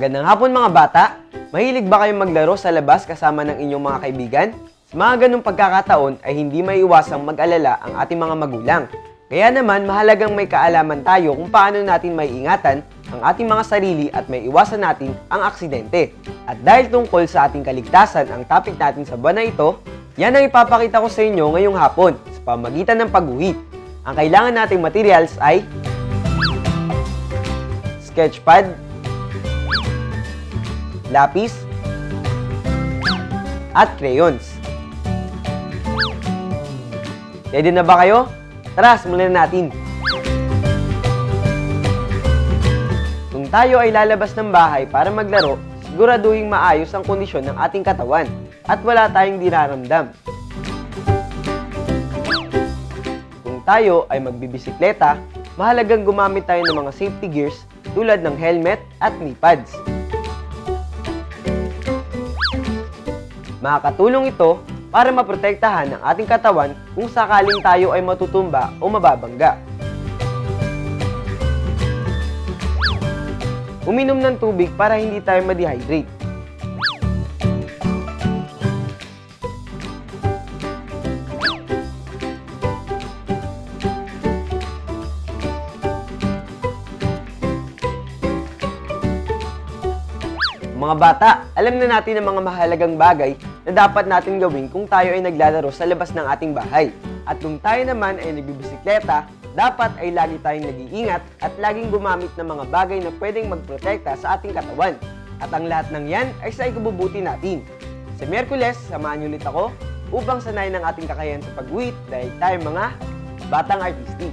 Magandang hapon mga bata! Mahilig ba kayong maglaro sa labas kasama ng inyong mga kaibigan? Sa mga ganong pagkakataon ay hindi maiiwasang mag-alala ang ating mga magulang. Kaya naman mahalagang may kaalaman tayo kung paano natin maiingatan ang ating mga sarili at may iwasan natin ang aksidente. At dahil tungkol sa ating kaligtasan ang topic natin sa buwan na ito, yan ang ipapakita ko sa inyo ngayong hapon sa pamamagitan ng pagguhit. Ang kailangan nating materials ay sketchpad, lapis, at crayons. Ready na ba kayo? Tara, simulan na natin! Kung tayo ay lalabas ng bahay para maglaro, siguraduhing maayos ang kondisyon ng ating katawan at wala tayong dinaramdam. Kung tayo ay magbibisikleta, mahalagang gumamit tayo ng mga safety gears tulad ng helmet at knee pads. Makakatulong ito para maprotektahan ang ating katawan kung sakaling tayo ay matutumba o mababangga. Uminom ng tubig para hindi tayo ma-dehydrate. Mga bata, alam na natin ang mga mahalagang bagay na dapat natin gawin kung tayo ay naglalaro sa labas ng ating bahay. At kung tayo naman ay nagbibisikleta, dapat ay lagi tayong nag-iingat at laging gumamit ng mga bagay na pwedeng magprotekta sa ating katawan. At ang lahat ng yan ay sa ikabubuti natin. Sa Miyerkules, samahan niyo ulit ako upang sanayin ang ating kakayahan sa pagguhit dahil tayo mga batang artistic.